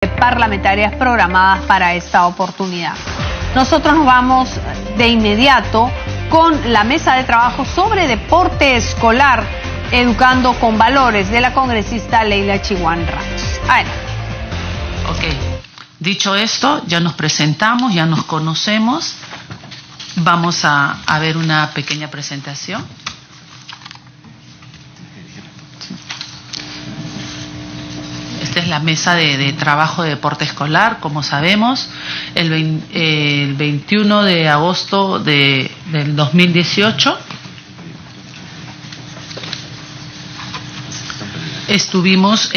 parlamentarias programadas para esta oportunidad. Nosotros nos vamos de inmediato con la mesa de trabajo sobre deporte escolar, educando con valores, de la congresista Leila Chihuán Ramos. Ok, dicho esto, ya nos presentamos, ya nos conocemos. Vamos a ver una pequeña presentación. Esta es la mesa de trabajo de deporte escolar. Como sabemos, el 21 de agosto del 2018 estuvimos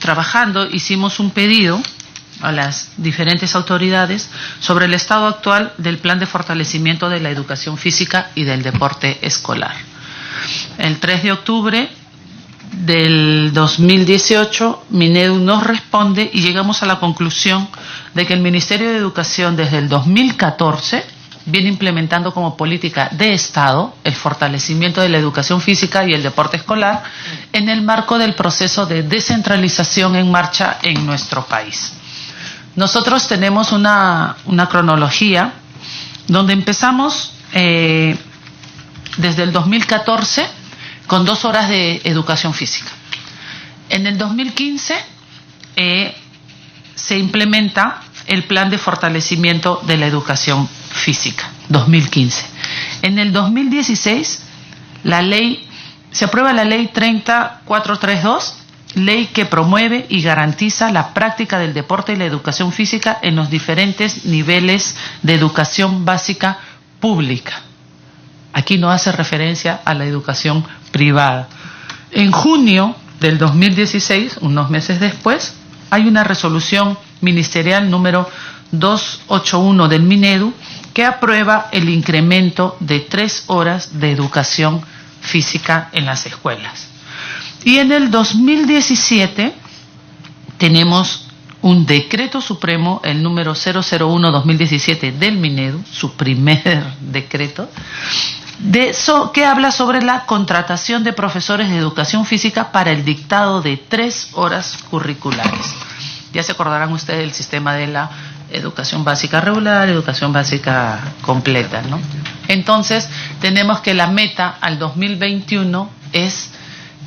trabajando, hicimos un pedido a las diferentes autoridades sobre el estado actual del plan de fortalecimiento de la educación física y del deporte escolar. El 3 de octubre del 2018, Minedu nos responde y llegamos a la conclusión de que el Ministerio de Educación desde el 2014 viene implementando como política de Estado el fortalecimiento de la educación física y el deporte escolar en el marco del proceso de descentralización en marcha en nuestro país. Nosotros tenemos una cronología donde empezamos desde el 2014 con 2 horas de educación física. En el 2015 se implementa el plan de fortalecimiento de la educación física, 2015. En el 2016 se aprueba la ley 30432, ley que promueve y garantiza la práctica del deporte y la educación física en los diferentes niveles de educación básica pública. Aquí no hace referencia a la educación privada. En junio del 2016, unos meses después, hay una resolución ministerial número 281 del Minedu que aprueba el incremento de 3 horas de educación física en las escuelas. Y en el 2017 tenemos un decreto supremo, el número 001-2017 del Minedu, su primer decreto, que habla sobre la contratación de profesores de educación física para el dictado de 3 horas curriculares. Ya se acordarán ustedes del sistema de la educación básica regular, educación básica completa, ¿no? Entonces, tenemos que la meta al 2021 es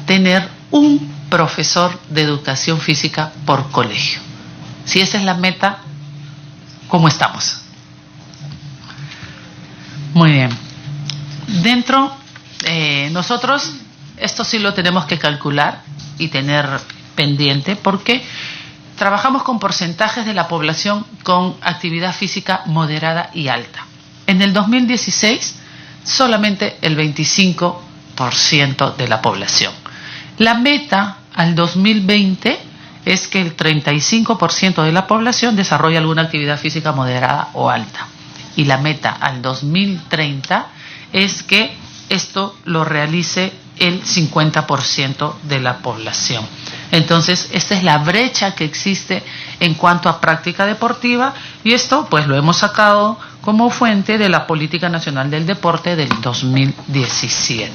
tener un profesor de educación física por colegio. Si esa es la meta, ¿cómo estamos? Muy bien. Nosotros esto sí lo tenemos que calcular y tener pendiente porque trabajamos con porcentajes de la población con actividad física moderada y alta. En el 2016, solamente el 25% de la población. La meta al 2020 es que el 35% de la población desarrolle alguna actividad física moderada o alta. Y la meta al 2030 es que esto lo realice el 50% de la población. Entonces, esta es la brecha que existe en cuanto a práctica deportiva y esto pues lo hemos sacado como fuente de la Política Nacional del Deporte del 2017.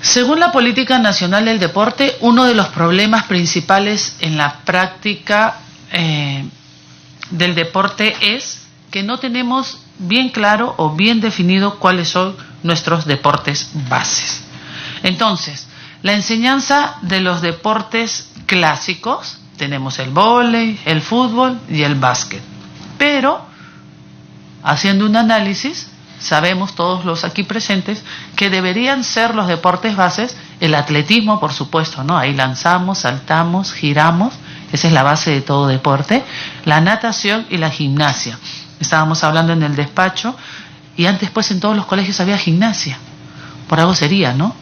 Según la Política Nacional del Deporte, uno de los problemas principales en la práctica del deporte es que no tenemos bien claro o bien definido cuáles son nuestros deportes bases. Entonces, la enseñanza de los deportes clásicos, tenemos el vóley, el fútbol y el básquet. Pero, haciendo un análisis, sabemos todos los aquí presentes que deberían ser los deportes bases, el atletismo, por supuesto, ¿no? Ahí lanzamos, saltamos, giramos, esa es la base de todo deporte, la natación y la gimnasia. Estábamos hablando en el despacho y antes pues en todos los colegios había gimnasia. Por algo sería, ¿no?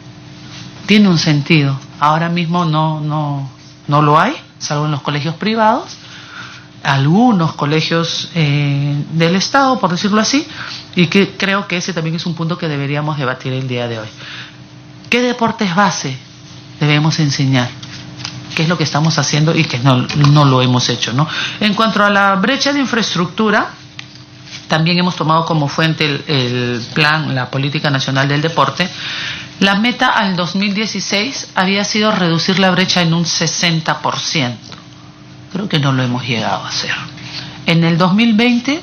Tiene un sentido. Ahora mismo no lo hay, salvo en los colegios privados, algunos colegios del Estado, por decirlo así, y que creo que ese también es un punto que deberíamos debatir el día de hoy. ¿Qué deportes base debemos enseñar? ¿Qué es lo que estamos haciendo y que no lo hemos hecho, ¿no? En cuanto a la brecha de infraestructura, también hemos tomado como fuente el plan, la Política Nacional del Deporte, La meta al 2016 había sido reducir la brecha en un 60%. Creo que no lo hemos llegado a hacer. En el 2020,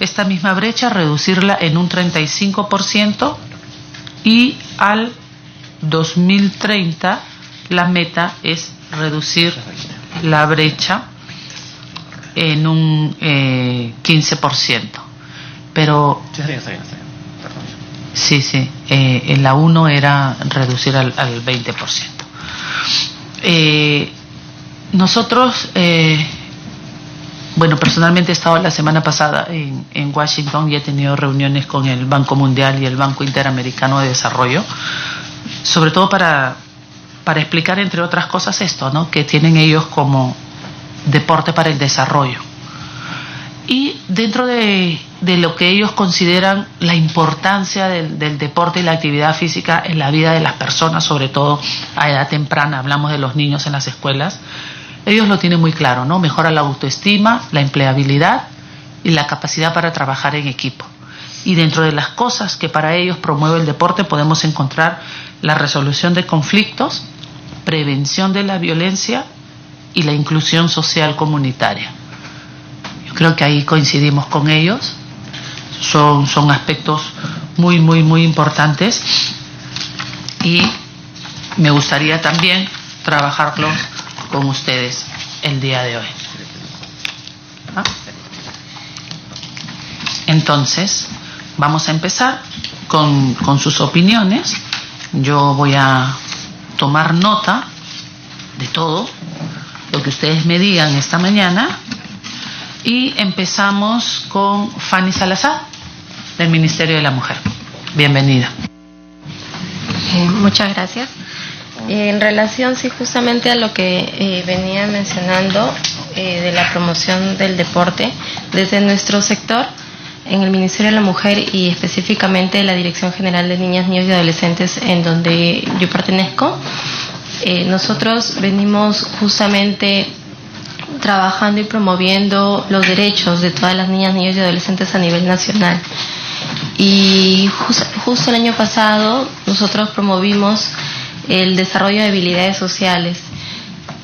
esta misma brecha reducirla en un 35% y al 2030 la meta es reducir la brecha en un 15%. Pero sí, en la 1 era reducir al 20%. Nosotros, bueno, personalmente he estado la semana pasada en Washington y he tenido reuniones con el Banco Mundial y el Banco Interamericano de Desarrollo, sobre todo para explicar, entre otras cosas, esto, ¿no?, que tienen ellos como deporte para el desarrollo. Y dentro de lo que ellos consideran la importancia del deporte y la actividad física en la vida de las personas, sobre todo a edad temprana, hablamos de los niños en las escuelas, ellos lo tienen muy claro, ¿no? Mejora la autoestima, la empleabilidad y la capacidad para trabajar en equipo. Y dentro de las cosas que para ellos promueve el deporte podemos encontrar la resolución de conflictos, prevención de la violencia y la inclusión social comunitaria. Yo creo que ahí coincidimos con ellos. Son aspectos muy importantes y me gustaría también trabajarlos con ustedes el día de hoy. ¿Ah? Entonces, vamos a empezar con sus opiniones. Yo voy a tomar nota de todo lo que ustedes me digan esta mañana y empezamos con Fanny Salazar del Ministerio de la Mujer. Bienvenida. Muchas gracias. En relación, sí, justamente a lo que venía mencionando de la promoción del deporte, desde nuestro sector, en el Ministerio de la Mujer y específicamente la Dirección General de Niñas, Niños y Adolescentes, en donde yo pertenezco, nosotros venimos justamente trabajando y promoviendo los derechos de todas las niñas, niños y adolescentes a nivel nacional. Y justo el año pasado nosotros promovimos el desarrollo de habilidades sociales,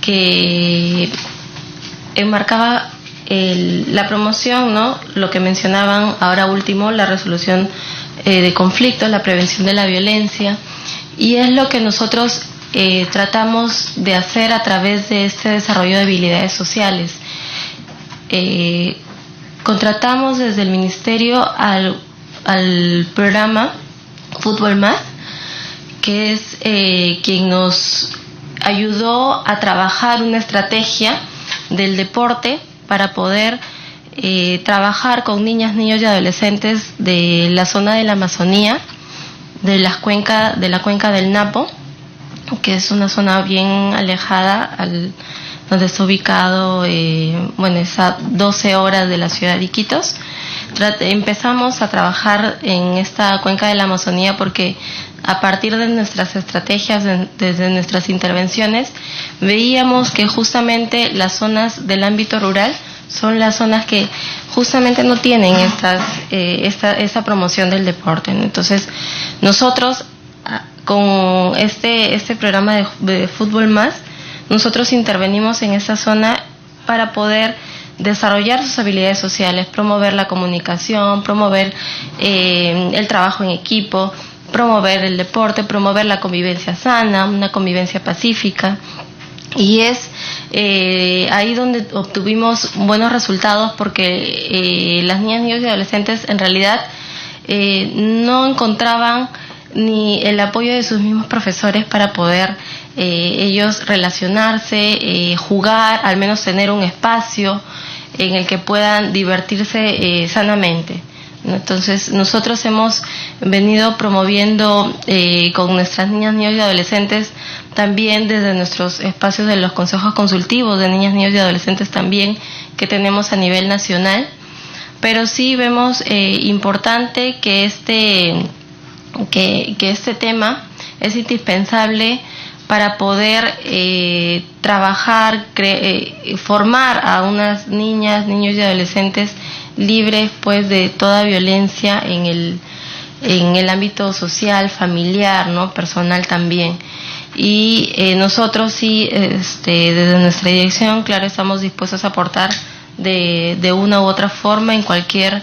que enmarcaba la promoción, ¿no?, lo que mencionaban ahora último, la resolución de conflictos, la prevención de la violencia, y es lo que nosotros tratamos de hacer a través de este desarrollo de habilidades sociales. Contratamos desde el Ministerio al programa Fútbol Más, que es quien nos ayudó a trabajar una estrategia del deporte para poder trabajar con niñas, niños y adolescentes de la zona de la Amazonía, de la cuenca del Napo, que es una zona bien alejada donde está ubicado, es a 12 horas de la ciudad de Iquitos. Empezamos a trabajar en esta cuenca de la Amazonía porque a partir de nuestras estrategias, desde nuestras intervenciones, veíamos que justamente las zonas del ámbito rural son las zonas que justamente no tienen esta promoción del deporte. Entonces, nosotros con este programa de Fútbol Más, nosotros intervenimos en esta zona para poder desarrollar sus habilidades sociales, promover la comunicación, promover el trabajo en equipo, promover el deporte, promover la convivencia sana, una convivencia pacífica. Y es ahí donde obtuvimos buenos resultados, porque las niñas, niños y adolescentes en realidad no encontraban ni el apoyo de sus mismos profesores para poder ellos relacionarse, jugar, al menos tener un espacio en el que puedan divertirse sanamente. Entonces, nosotros hemos venido promoviendo con nuestras niñas, niños y adolescentes, también desde nuestros espacios de los consejos consultivos de niñas, niños y adolescentes también que tenemos a nivel nacional, pero sí vemos importante que este tema es indispensable para poder trabajar, formar a unas niñas, niños y adolescentes libres pues de toda violencia en en el ámbito social, familiar, ¿no? Personal también. Y nosotros sí, desde nuestra dirección, claro, estamos dispuestos a aportar de una u otra forma en cualquier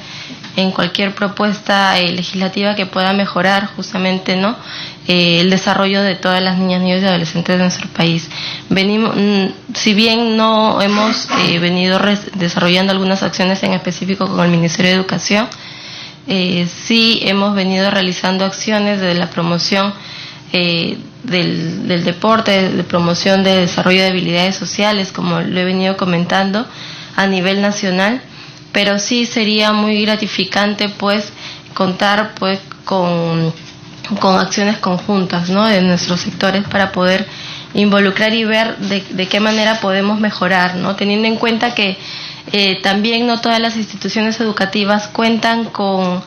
propuesta legislativa que pueda mejorar justamente, ¿no? El desarrollo de todas las niñas, niños y adolescentes de nuestro país. Si bien no hemos venido desarrollando algunas acciones en específico con el Ministerio de Educación, sí hemos venido realizando acciones de la promoción del deporte, de promoción de desarrollo de habilidades sociales, como lo he venido comentando, a nivel nacional, pero sí sería muy gratificante pues contar pues con acciones conjuntas, ¿no? De nuestros sectores para poder involucrar y ver de qué manera podemos mejorar, ¿no? Teniendo en cuenta que también no todas las instituciones educativas cuentan con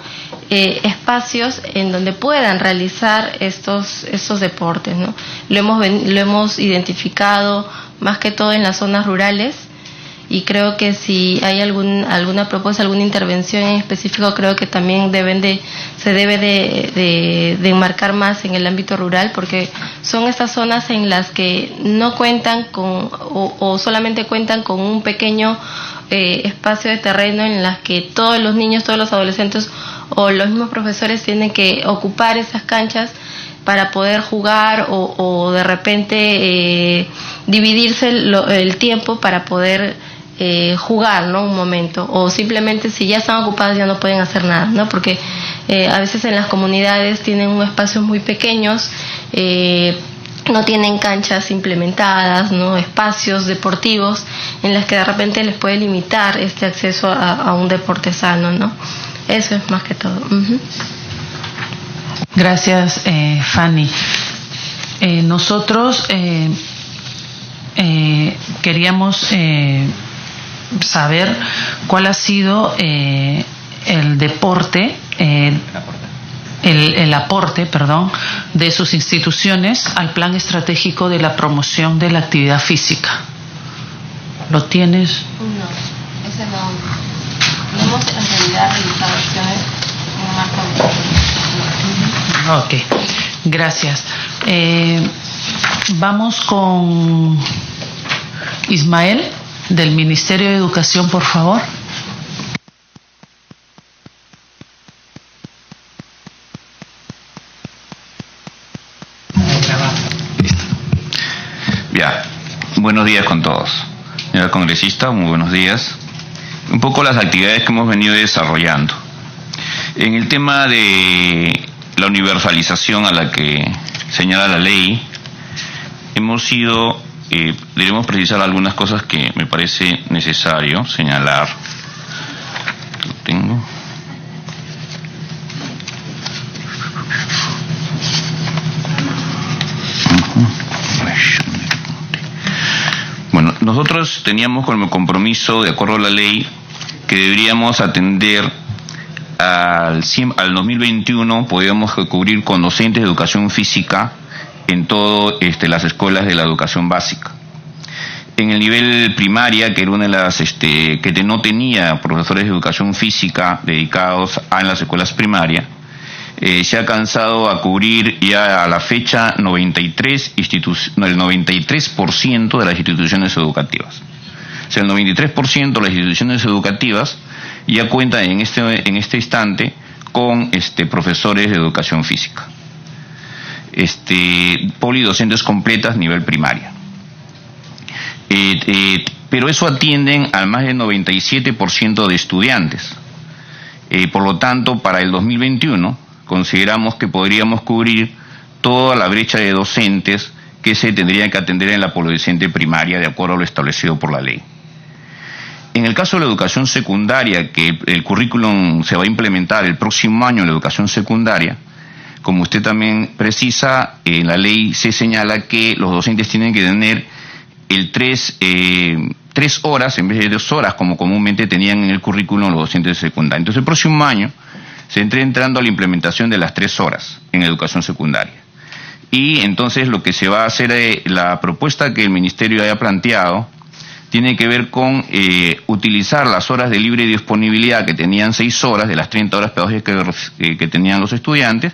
espacios en donde puedan realizar estos deportes, ¿no? Lo hemos identificado más que todo en las zonas rurales, y creo que si hay alguna propuesta, alguna intervención en específico, creo que también se debe de enmarcar más en el ámbito rural, porque son estas zonas en las que no cuentan con o solamente cuentan con un pequeño espacio de terreno en las que todos los niños, todos los adolescentes o los mismos profesores tienen que ocupar esas canchas para poder jugar o de repente dividirse el tiempo para poder jugar, ¿no? Un momento, o simplemente si ya están ocupados ya no pueden hacer nada, ¿no? Porque a veces en las comunidades tienen espacios muy pequeños, no tienen canchas implementadas, ¿no? Espacios deportivos en las que de repente les puede limitar este acceso a un deporte sano, ¿no? Eso es más que todo. Uh-huh. Gracias, Fanny. Nosotros queríamos saber cuál ha sido el deporte, el aporte, de sus instituciones al plan estratégico de la promoción de la actividad física. ¿Lo tienes? No, ese no hemos en realidad realizado acciones en marco de... Ok, gracias. Vamos con Ismael, del Ministerio de Educación, por favor. Ya, buenos días con todos. Señora congresista, muy buenos días. Un poco las actividades que hemos venido desarrollando. En el tema de la universalización a la que señala la ley, debemos precisar algunas cosas que me parece necesario señalar. Lo tengo. Bueno, nosotros teníamos como compromiso, de acuerdo a la ley, que deberíamos atender al 2021, podíamos cubrir con docentes de educación física en todas las escuelas de la educación básica. En el nivel primaria, que era una de las que no tenía profesores de educación física dedicados en las escuelas primarias, se ha alcanzado a cubrir ya a la fecha el 93% de las instituciones educativas. O sea, el 93% de las instituciones educativas ya cuentan en este instante con profesores de educación física. Polidocentes completas nivel primaria. Pero eso atienden al más del 97% de estudiantes. Por lo tanto, para el 2021 consideramos que podríamos cubrir toda la brecha de docentes que se tendrían que atender en la polidocente primaria de acuerdo a lo establecido por la ley. En el caso de la educación secundaria, que el currículum se va a implementar el próximo año en la educación secundaria, como usted también precisa, en la ley se señala que los docentes tienen que tener 3 horas en vez de 2 horas, como comúnmente tenían en el currículum los docentes de secundaria. Entonces el próximo año se está entrando a la implementación de las 3 horas en educación secundaria. Y entonces lo que se va a hacer, la propuesta que el Ministerio haya planteado, tiene que ver con utilizar las horas de libre disponibilidad que tenían 6 horas de las 30 horas pedagógicas que tenían los estudiantes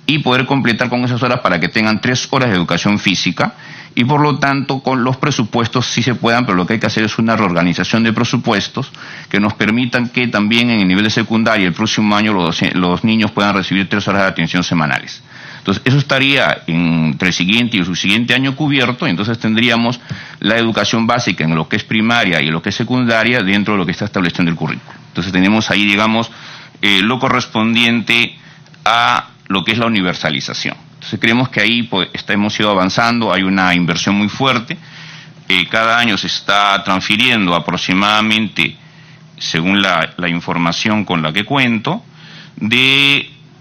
y poder completar con esas horas para que tengan 3 horas de educación física y por lo tanto con los presupuestos sí se puedan, pero lo que hay que hacer es una reorganización de presupuestos que nos permitan que también en el nivel de secundaria el próximo año los niños puedan recibir 3 horas de atención semanales. Entonces, eso estaría entre el siguiente y el subsiguiente año cubierto, y entonces tendríamos la educación básica en lo que es primaria y lo que es secundaria dentro de lo que está establecido en el currículo. Entonces, tenemos ahí, digamos, lo correspondiente a lo que es la universalización. Entonces, creemos que ahí pues, hemos ido avanzando, hay una inversión muy fuerte, cada año se está transfiriendo aproximadamente, según la información con la que cuento,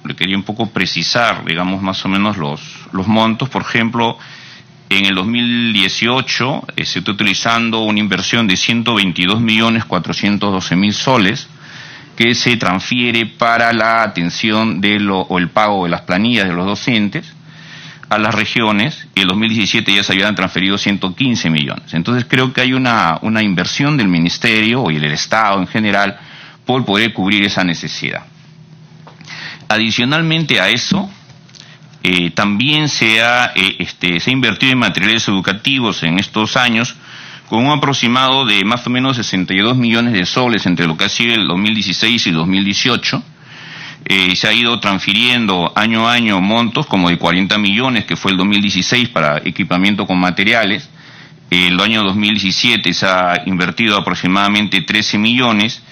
le quería un poco precisar, digamos, más o menos los montos. Por ejemplo, en el 2018 se está utilizando una inversión de 122.412.000 soles que se transfiere para la atención o el pago de las planillas de los docentes a las regiones, y en el 2017 ya se habían transferido 115 millones. Entonces creo que hay una inversión del Ministerio y del Estado en general por poder cubrir esa necesidad. Adicionalmente a eso, también se ha invertido en materiales educativos en estos años con un aproximado de más o menos 62 millones de soles entre lo que ha sido el 2016 y 2018. Se ha ido transfiriendo año a año montos como de 40 millones, que fue el 2016 para equipamiento con materiales. El año 2017 se ha invertido aproximadamente 13 millones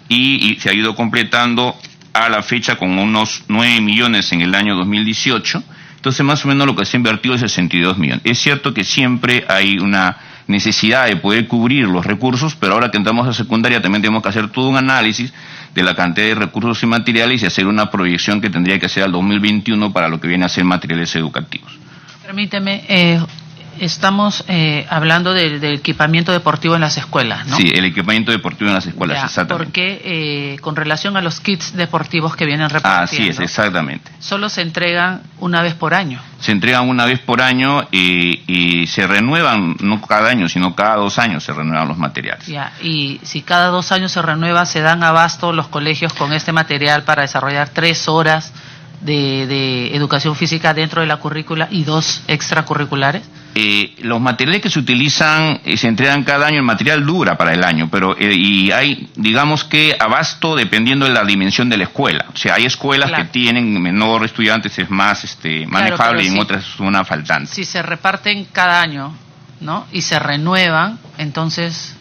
y se ha ido completando a la fecha con unos 9 millones en el año 2018, entonces más o menos lo que se ha invertido es 62 millones. Es cierto que siempre hay una necesidad de poder cubrir los recursos, pero ahora que entramos a secundaria también tenemos que hacer todo un análisis de la cantidad de recursos y materiales y hacer una proyección que tendría que ser al 2021 para lo que viene a ser materiales educativos. Permíteme, estamos hablando del equipamiento deportivo en las escuelas, ¿no? Sí, el equipamiento deportivo en las escuelas, ya, exactamente. Porque con relación a los kits deportivos que vienen repartiendo. Así es, exactamente. Solo se entregan una vez por año. Se entregan una vez por año y se renuevan, no cada año, sino cada 2 años se renuevan los materiales. Ya, y si cada 2 años se renueva, ¿se dan abasto los colegios con este material para desarrollar 3 horas de educación física dentro de la currícula y 2 extracurriculares? Los materiales que se utilizan se entregan cada año, el material dura para el año, pero y hay, digamos que abasto dependiendo de la dimensión de la escuela. O sea, hay escuelas que tienen menor estudiantes, es más manejable, y en otras es una faltante. Si se reparten cada año, ¿no? Y se renuevan, entonces,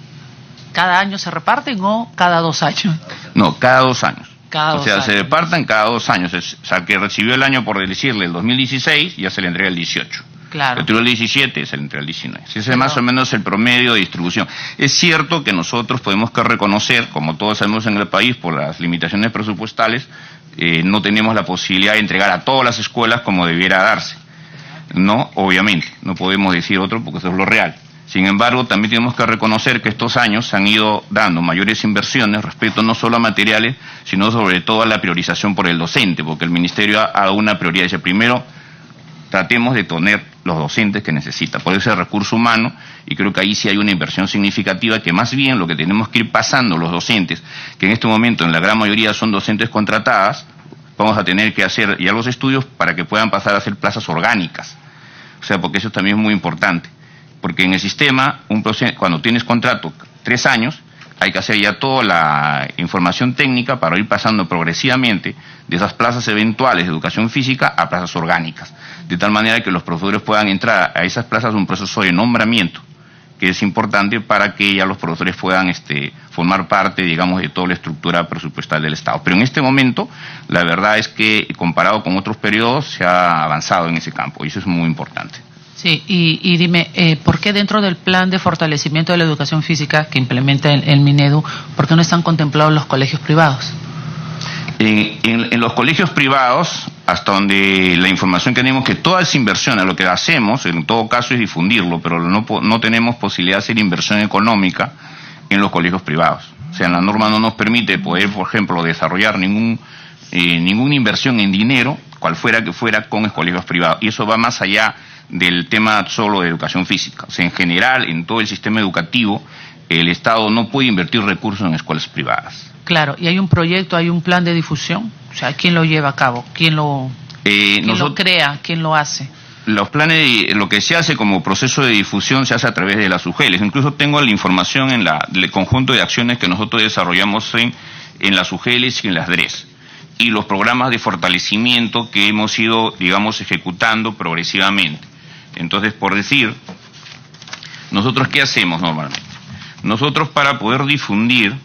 ¿cada año se reparten o cada 2 años? No, cada 2 años. O sea, se reparten cada 2 años. O sea, que recibió el año, por decirle, el 2016, ya se le entrega el 18. Claro. El 17 se le entrega el 19. Ese es más o menos el promedio de distribución. Es cierto que nosotros podemos reconocer, como todos sabemos en el país, por las limitaciones presupuestales, no tenemos la posibilidad de entregar a todas las escuelas como debiera darse. No, obviamente, no podemos decir otro porque eso es lo real. Sin embargo, también tenemos que reconocer que estos años se han ido dando mayores inversiones respecto no solo a materiales, sino sobre todo a la priorización por el docente, porque el Ministerio ha dado una prioridad. Dice, primero, tratemos de tener los docentes que necesita, por ese recurso humano, y creo que ahí sí hay una inversión significativa, que más bien lo que tenemos que ir pasando los docentes, que en este momento en la gran mayoría son docentes contratadas, vamos a tener que hacer ya los estudios para que puedan pasar a ser plazas orgánicas. O sea, porque eso también es muy importante. Porque en el sistema, cuando tienes contrato 3 años, hay que hacer ya toda la información técnica para ir pasando progresivamente de esas plazas eventuales de educación física a plazas orgánicas, de tal manera que los profesores puedan entrar a esas plazas un proceso de nombramiento, que es importante para que ya los profesores puedan formar parte, digamos, de toda la estructura presupuestal del Estado. Pero en este momento, la verdad es que comparado con otros periodos, se ha avanzado en ese campo, y eso es muy importante. Sí, y dime, ¿por qué dentro del plan de fortalecimiento de la educación física que implementa el Minedu, por qué no están contemplados los colegios privados? En los colegios privados, hasta donde la información que tenemos, que todas las inversiones, lo que hacemos, en todo caso, es difundirlo, pero no tenemos posibilidad de hacer inversión económica en los colegios privados. O sea, la norma no nos permite poder, por ejemplo, desarrollar ninguna inversión en dinero, cual fuera que fuera, con los colegios privados. Y eso va más allá del tema solo de educación física. O sea, en general, en todo el sistema educativo, el Estado no puede invertir recursos en escuelas privadas. Claro, y hay un proyecto, hay un plan de difusión. O sea, ¿quién lo lleva a cabo? ¿Quién lo crea? ¿Quién lo hace? Los planes, lo que se hace como proceso de difusión se hace a través de las UGELs. Incluso tengo la información en el conjunto de acciones que nosotros desarrollamos en las UGELs y en las DRES. Y los programas de fortalecimiento que hemos ido, digamos, ejecutando progresivamente. Entonces, por decir, ¿nosotros qué hacemos normalmente? Nosotros para poder difundir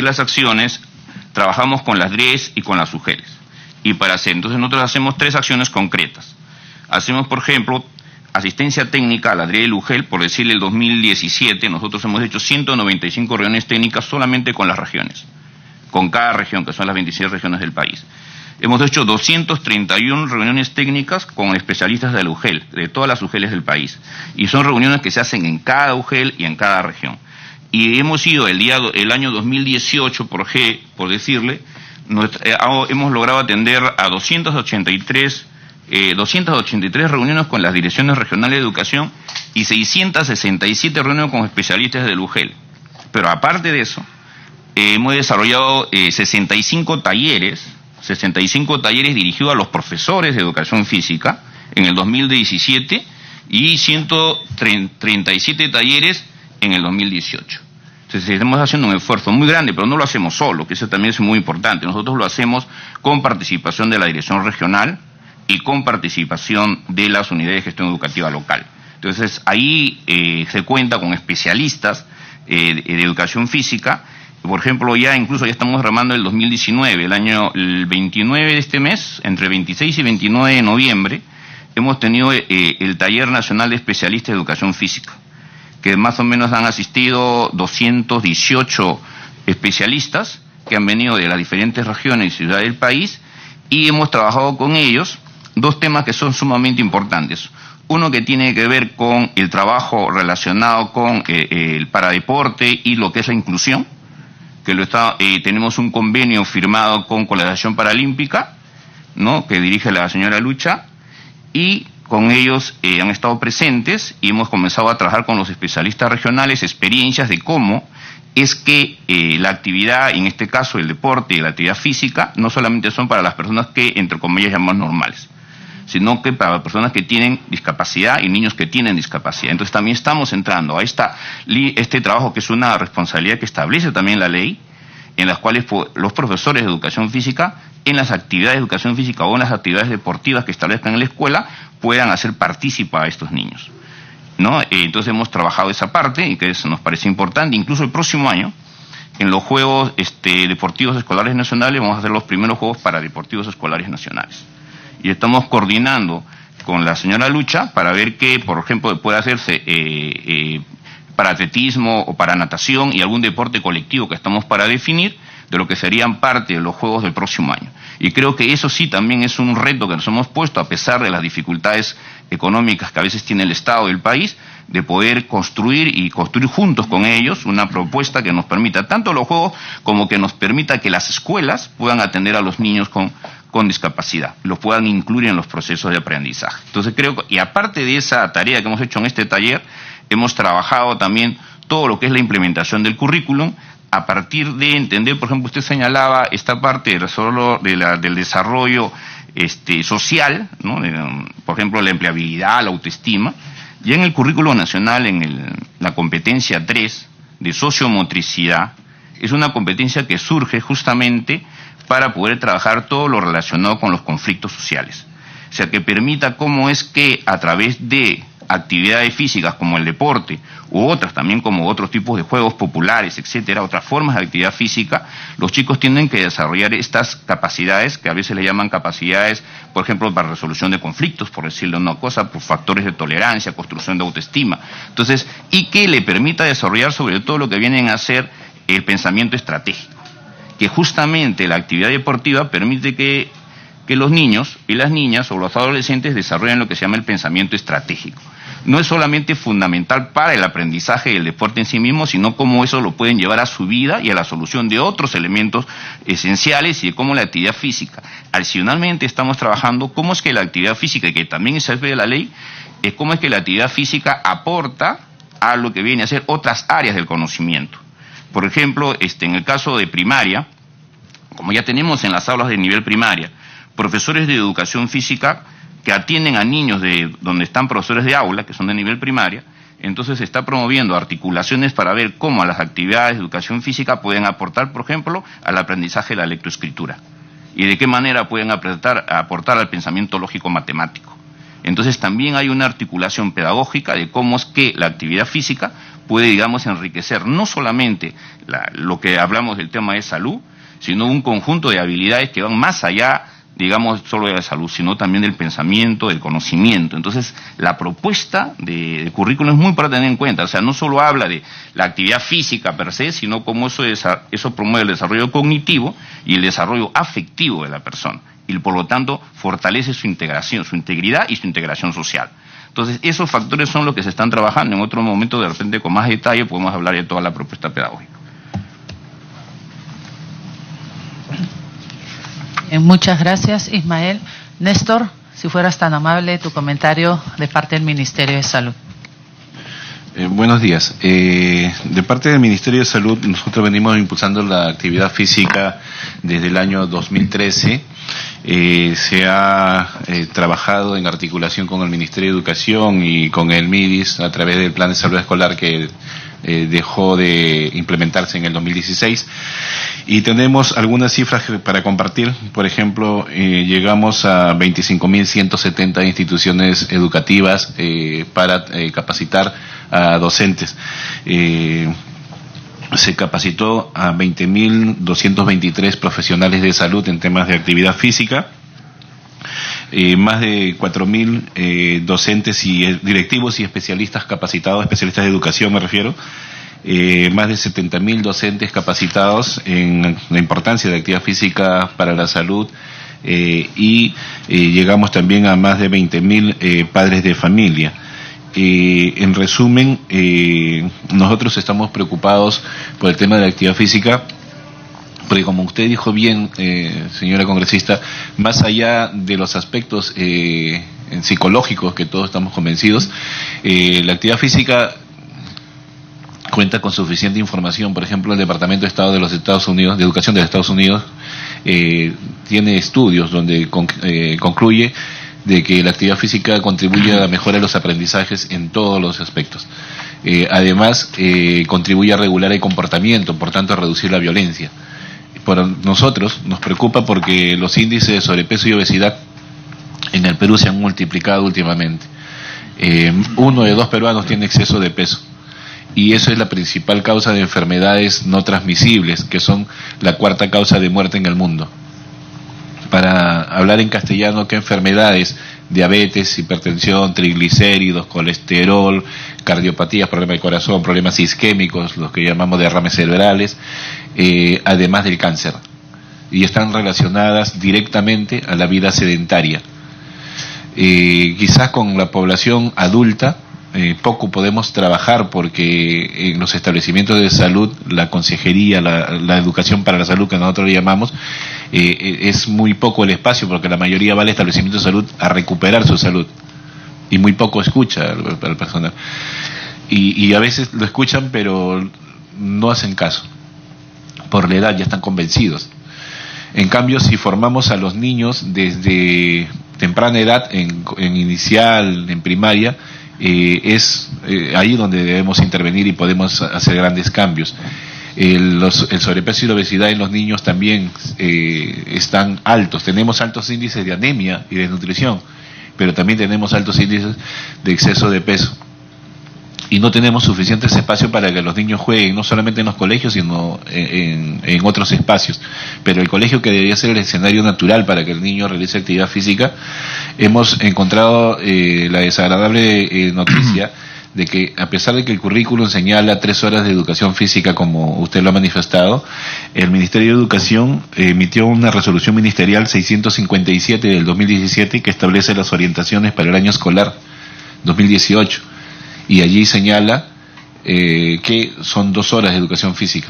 las acciones, trabajamos con las DRES y con las UGELs. Y para hacer, entonces nosotros hacemos 3 acciones concretas. Hacemos, por ejemplo, asistencia técnica a la DRE y UGEL, por decirle el 2017, nosotros hemos hecho 195 reuniones técnicas solamente con las regiones, con cada región, que son las 26 regiones del país. Hemos hecho 231 reuniones técnicas con especialistas de la UGEL, de todas las UGELs del país. Y son reuniones que se hacen en cada UGEL y en cada región. Y hemos ido el año 2018, por decirle, hemos logrado atender a 283 reuniones con las direcciones regionales de educación y 667 reuniones con especialistas del UGEL. Pero aparte de eso, hemos desarrollado 65 talleres dirigidos a los profesores de educación física en el 2017 y 137 talleres en el 2018. Entonces estamos haciendo un esfuerzo muy grande, pero no lo hacemos solo, que eso también es muy importante. Nosotros lo hacemos con participación de la dirección regional y con participación de las unidades de gestión educativa local. Entonces ahí se cuenta con especialistas de educación física. Por ejemplo, ya estamos remando el 2019, el 29 de este mes, entre 26 y 29 de noviembre, hemos tenido el Taller Nacional de Especialistas de Educación Física, que más o menos han asistido 218 especialistas que han venido de las diferentes regiones y ciudades del país, y hemos trabajado con ellos 2 temas que son sumamente importantes. Uno que tiene que ver con el trabajo relacionado con el paradeporte y lo que es la inclusión, que tenemos un convenio firmado con la Asociación Paralímpica, ¿no?, que dirige la señora Lucha, y con ellos han estado presentes y hemos comenzado a trabajar con los especialistas regionales experiencias de cómo es que la actividad, en este caso el deporte y la actividad física, no solamente son para las personas que, entre comillas, llamamos normales, sino que para personas que tienen discapacidad y niños que tienen discapacidad. Entonces también estamos entrando a este trabajo, que es una responsabilidad que establece también la ley, en las cuales los profesores de educación física, en las actividades de educación física o en las actividades deportivas que establezcan en la escuela, puedan hacer partícipe a estos niños, ¿no? Entonces hemos trabajado esa parte y que eso nos parece importante. Incluso el próximo año, en los Juegos Deportivos Escolares Nacionales, vamos a hacer los primeros Juegos Paradeportivos Escolares Nacionales. Y estamos coordinando con la señora Lucha para ver qué, por ejemplo, puede hacerse para atletismo o para natación y algún deporte colectivo que estamos para definir, de lo que serían parte de los Juegos del próximo año. Y creo que eso sí también es un reto que nos hemos puesto, a pesar de las dificultades económicas que a veces tiene el Estado y el país, de poder construir juntos con ellos una propuesta que nos permita tanto los Juegos como que nos permita que las escuelas puedan atender a los niños con discapacidad, los puedan incluir en los procesos de aprendizaje. Entonces creo que, y aparte de esa tarea que hemos hecho en este taller, hemos trabajado también todo lo que es la implementación del currículum, a partir de entender, por ejemplo, usted señalaba esta parte del desarrollo social, ¿no? Por ejemplo, la empleabilidad, la autoestima. Ya en el currículo nacional, la competencia 3 de sociomotricidad, es una competencia que surge justamente para poder trabajar todo lo relacionado con los conflictos sociales. O sea, que permita cómo es que a través de actividades físicas como el deporte u otras también como otros tipos de juegos populares, etcétera, otras formas de actividad física, los chicos tienen que desarrollar estas capacidades que a veces le llaman capacidades, por ejemplo, para resolución de conflictos, por decirlo una cosa, por factores de tolerancia, construcción de autoestima. Entonces, y que le permita desarrollar sobre todo lo que vienen a ser el pensamiento estratégico, que justamente la actividad deportiva permite que los niños y las niñas o los adolescentes desarrollen lo que se llama el pensamiento estratégico. No es solamente fundamental para el aprendizaje del deporte en sí mismo, sino cómo eso lo pueden llevar a su vida y a la solución de otros elementos esenciales y de cómo la actividad física. Adicionalmente estamos trabajando cómo es que la actividad física, que también se ve de la ley, es cómo es que la actividad física aporta a lo que viene a ser otras áreas del conocimiento. Por ejemplo, en el caso de primaria, como ya tenemos en las aulas de nivel primaria, profesores de educación física que atienden a niños de donde están profesores de aula, que son de nivel primaria, entonces se está promoviendo articulaciones para ver cómo las actividades de educación física pueden aportar, por ejemplo, al aprendizaje de la lectoescritura y de qué manera pueden aportar al pensamiento lógico-matemático. Entonces también hay una articulación pedagógica de cómo es que la actividad física puede, digamos, enriquecer no solamente lo que hablamos del tema de salud, sino un conjunto de habilidades que van más allá, digamos, solo de la salud, sino también del pensamiento, del conocimiento. Entonces, la propuesta de currículum es muy para tener en cuenta. O sea, no solo habla de la actividad física per se, sino cómo eso promueve el desarrollo cognitivo y el desarrollo afectivo de la persona. Y por lo tanto, fortalece su integración, su integridad y su integración social. Entonces, esos factores son los que se están trabajando. En otro momento, de repente, con más detalle, podemos hablar de toda la propuesta pedagógica. Muchas gracias, Ismael. Néstor, si fueras tan amable, tu comentario de parte del Ministerio de Salud. Buenos días. De parte del Ministerio de Salud, nosotros venimos impulsando la actividad física desde el año 2013. Se ha trabajado en articulación con el Ministerio de Educación y con el MIDIS a través del Plan de Salud Escolar que dejó de implementarse en el 2016. Y tenemos algunas cifras para compartir. Por ejemplo, llegamos a 25.170 instituciones educativas para capacitar a docentes. Se capacitó a 20.223 profesionales de salud en temas de actividad física. Más de 4.000 docentes y directivos y especialistas capacitados, especialistas de educación me refiero. Más de 70.000 docentes capacitados en la importancia de la actividad física para la salud y llegamos también a más de 20.000 padres de familia. En resumen, nosotros estamos preocupados por el tema de la actividad física porque, como usted dijo bien, señora congresista, más allá de los aspectos psicológicos que todos estamos convencidos, la actividad física cuenta con suficiente información. Por ejemplo, el Departamento de Estado de los Estados Unidos, de Educación de los Estados Unidos, tiene estudios donde concluye de que la actividad física contribuye a la mejora de los aprendizajes en todos los aspectos. Además, contribuye a regular el comportamiento, por tanto a reducir la violencia. Por nosotros nos preocupa porque los índices de sobrepeso y obesidad en el Perú se han multiplicado últimamente. 1 de 2 peruanos tiene exceso de peso. Y eso es la principal causa de enfermedades no transmisibles, que son la 4ª causa de muerte en el mundo. Para hablar en castellano, ¿qué enfermedades? Diabetes, hipertensión, triglicéridos, colesterol, cardiopatías, problemas del corazón, problemas isquémicos, los que llamamos derrames cerebrales, además del cáncer. Y están relacionadas directamente a la vida sedentaria. Quizás con la población adulta poco podemos trabajar porque en los establecimientos de salud, la consejería, la educación para la salud que nosotros le llamamos, es muy poco el espacio porque la mayoría va al establecimiento de salud a recuperar su salud y muy poco escucha al personal. Y a veces lo escuchan pero no hacen caso. Por la edad ya están convencidos. En cambio, si formamos a los niños desde temprana edad, en inicial, en primaria, es ahí donde debemos intervenir y podemos hacer grandes cambios. El sobrepeso y la obesidad en los niños también están altos. Tenemos altos índices de anemia y desnutrición, pero también tenemos altos índices de exceso de peso. Y no tenemos suficientes espacios para que los niños jueguen, no solamente en los colegios, sino en otros espacios. Pero el colegio, que debería ser el escenario natural para que el niño realice actividad física, hemos encontrado la desagradable noticia de que, a pesar de que el currículum señala 3 horas de educación física, como usted lo ha manifestado, el Ministerio de Educación emitió una resolución ministerial 657 del 2017 que establece las orientaciones para el año escolar 2018. Y allí señala que son 2 horas de educación física.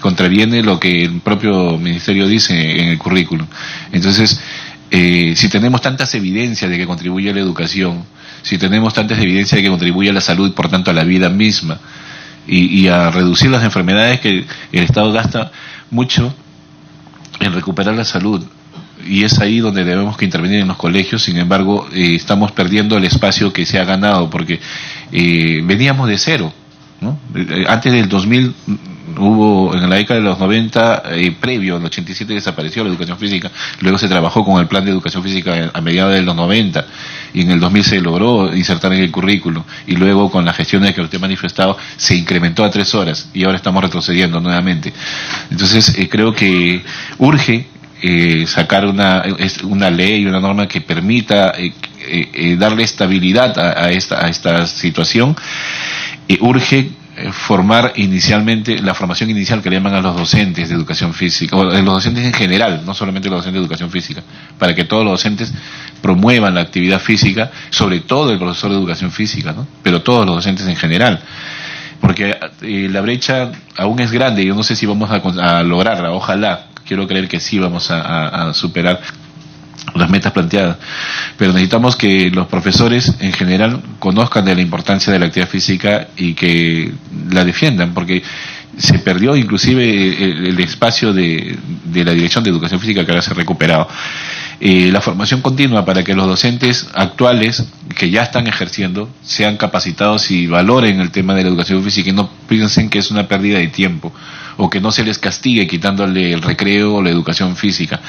Contraviene lo que el propio ministerio dice en el currículum. Entonces, si tenemos tantas evidencias de que contribuye a la educación, si tenemos tantas evidencias de que contribuye a la salud y por tanto a la vida misma, y a reducir las enfermedades que el Estado gasta mucho en recuperar la salud? Y es ahí donde debemos que intervenir en los colegios. Sin embargo, estamos perdiendo el espacio que se ha ganado, porque veníamos de cero, ¿no? Antes del 2000 hubo, en la década de los 90, previo al 87 desapareció la educación física, luego se trabajó con el plan de educación física a mediados de los 90, y en el 2000 se logró insertar en el currículo, y luego con las gestiones que usted ha manifestado se incrementó a 3 horas, y ahora estamos retrocediendo nuevamente. Entonces creo que urge sacar una ley, una norma que permita darle estabilidad a esta situación. Urge formar inicialmente, la formación inicial que le llaman a los docentes de educación física, o los docentes en general, no solamente los docentes de educación física, para que todos los docentes promuevan la actividad física, sobre todo el profesor de educación física, ¿no? Pero todos los docentes en general, porque la brecha aún es grande. Yo no sé si vamos a lograrla, ojalá, quiero creer que sí vamos a superar las metas planteadas, pero necesitamos que los profesores en general conozcan de la importancia de la actividad física y que la defiendan, porque se perdió inclusive el espacio de la Dirección de Educación Física, que ahora se ha recuperado. La formación continua para que los docentes actuales que ya están ejerciendo sean capacitados y valoren el tema de la educación física y no piensen que es una pérdida de tiempo, o que no se les castigue quitándole el recreo o la educación física.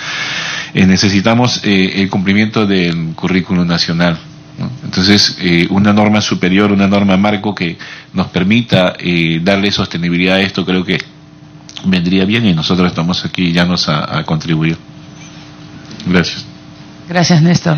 Necesitamos el cumplimiento del currículum nacional, ¿no? Entonces, una norma superior, una norma marco que nos permita darle sostenibilidad a esto, creo que vendría bien, y nosotros estamos aquí llanos a contribuir. Gracias. Gracias, Néstor.